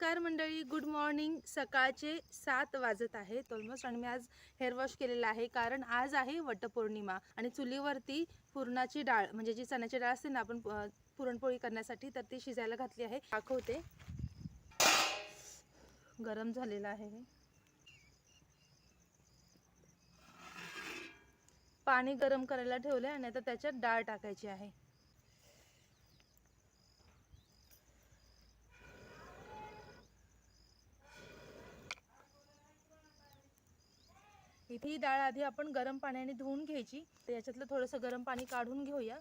नमस्कार मंडळी, good morning. सकाळचे 7 वाजत आहेत ऑलमोस्ट आणि मी आज हेअर वॉश केलेला आहे कारण आज आहे वटपौर्णिमा आणि चुलीवरती पुरणाची डाळ म्हणजे जी चण्याची डाळ असते ना आपण पुरणपोळी करण्यासाठी, तर ती शिजायला घातली आहे। दाखवते, गरम झालेला आहे। पाणी गरम करायला ठेवले आणि आता त्याच्यात डाळ टाकायची आहे। इथे ही डाळ आधी आपण गरम पाण्याने धुवून घ्यायची, तर याच्यातलं थोडंसं गरम पाणी काढून घेऊया।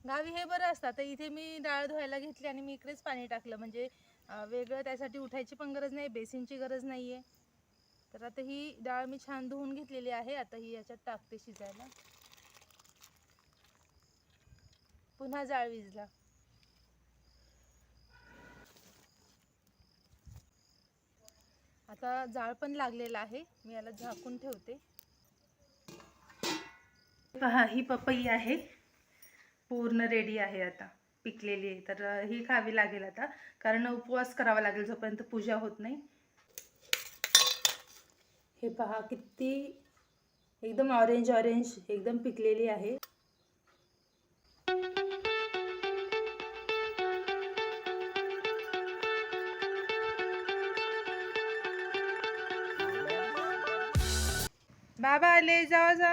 गावी हे बरं असतं, तर इथे मी डाळ धुवायला घेतली आणि मी इकडेच पाणी टाकलं, म्हणजे वेगळं त्यासाठी उठायची पण गरज नाही, बेसिनची गरज नाहीये। तर आता ही डाळ मी छान धुवून घेतलेली आहे। आता ही याच्यात टाकते शिजायला। पुन्हा जाळ विझला। आता जाळ पण लागलेला आहे, मी याला झाकून ठेवते। पहा, ही पपई आहे, पूर्ण रेडी आहे, आता पिकलेली आहे। तर ही खावी लागेल आता, कारण उपवास करावा लागेल जोपर्यंत पूजा होत नाही। हे पहा, किती एकदम ऑरेंज ऑरेंज एकदम पिकलेली आहे। बाबा आले, जावा जा।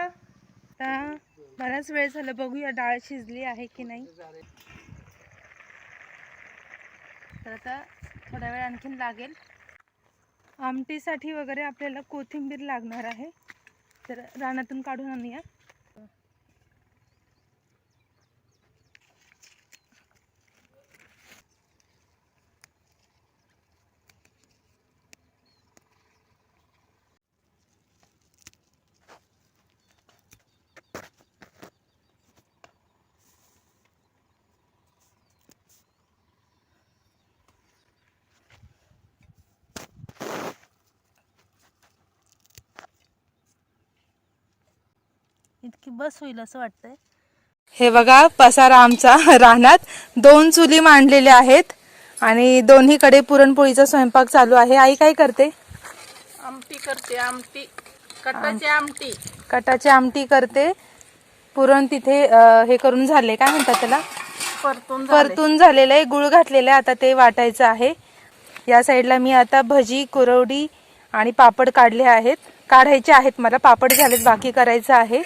बराच वेळ झाला, बघूया डाळ शिजली आहे की नाही। तर आता थोडा वेळ आणखीन लागेल। आमटीसाठी वगैरे आपल्याला कोथिंबीर लागणार आहे, तर रानातून काढून आणूया। इतकी बस होईल असं वाटतंय। हे बघा, पसारा आमचा रानात 2 चुली मांडलेल्या आहेत आणि दोन्हीकडे पुरणपोळीचा स्वयंपाक चालू आहे। आई काय करते? आमटी करते, आमटी, कटाची आमटी। कटाची आमटी करते। पुरण तिथे हे करून झाले, काय म्हणतात त्याला, परतून झालेलं आहे, गुळ घातलेलं आहे, आता ते वाटायचं आहे। या साईडला मी आता भजी, कुरवडी आणि पापड काढायचे आहेत मला। पापड झालेत, बाकी करायचं आहे।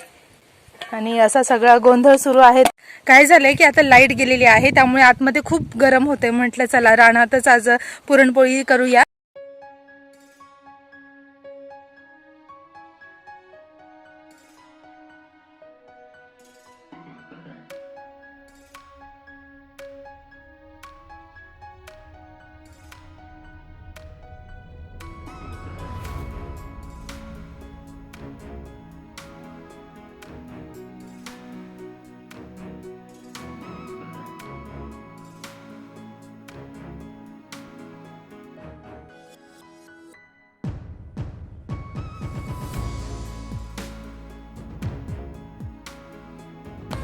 आणि असा सगळा गोंधळ सुरू आहे। काय झालंय की आता लाईट गेलेली आहे, त्यामुळे आतमध्ये खूप गरम होतंय। म्हटलं चला रानातच आज पुरणपोळी करूया।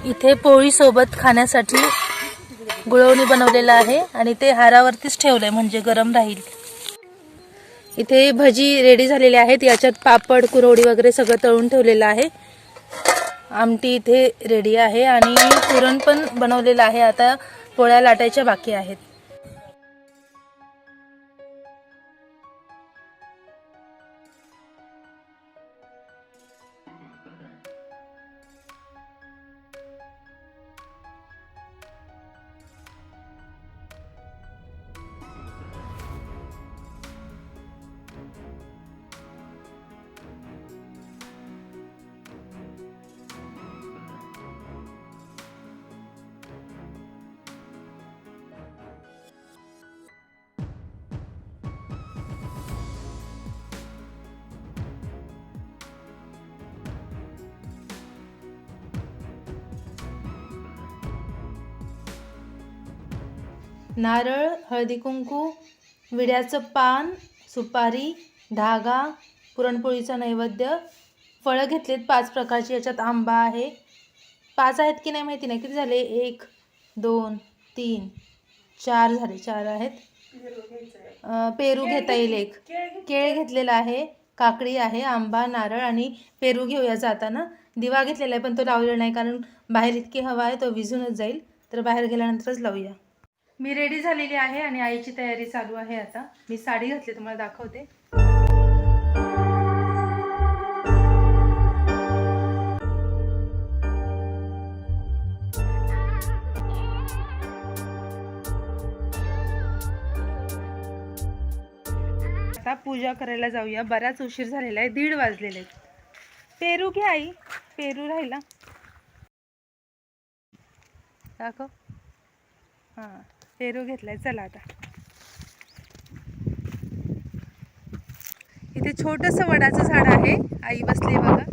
इथे पोळी सोबत खाण्यासाठी गुळवणी बनवलेला आहे आणि ते हारावरतीच ठेवलंय म्हणजे गरम राहील। इथे भजी रेडी झालेली आहेत, याच्यात पापड, कुरवडी वगैरे सगळं तळून ठेवलेलं आहे। आमटी इथे रेडी आहे आणि पुरण पण बनवलेलं आहे, आता पोळ्या लाटायच्या बाकी आहेत। नारळ, हळदी कुंकू, विड्याचं पान, सुपारी, धागा, पुरणपोळीचा नैवेद्य. फळं घेतलेत 5 प्रकारची, याच्यात आंबा आहे. 5 आहेत की नाही माहिती नाही. किती झाले? 1 2 3 4 झाले. 4 आहेत. पेरू घेता येईल एक. केळ घेतलेला आहे, काकडी आहे, आंबा, नारळ आणि पेरू घेऊया जाताना. दिवा घेतलेला आहे पण तो लावलेला नाही कारण बाहेर इतकी हवा आहे तो विझूनच जाईल, तर बाहेर गेल्यानंतरच लावूया. मी रेडी झालेली आहे आणि आईची तयारी चालू आहे. आता मी साडी घातली, तुम्हाला दाखवते. आता पूजा करायला जाऊया. बराच उशीर झालेला आहे, 1:30 वाजलेले आहेत. पेरू घे आई, पेरू राहिला दाखव. हां, पेरू घेतलाय. चला आता. इथे छोटंसं वडाचं झाड आहे. आई बसली बघा.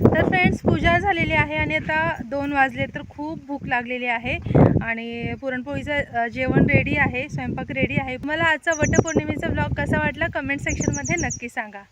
तर फ्रेंड्स, पूजा झालेली आहे आणि आता 2 वाजले, तर खूप भूक लागलेली आहे आणि पुरणपोळीचं जेवण रेडी आहे, स्वयंपाक रेडी आहे. मला आजचा वटपौर्णिमेचा ब्लॉग कसा वाटला कमेंट सेक्शनमध्ये नक्की सांगा.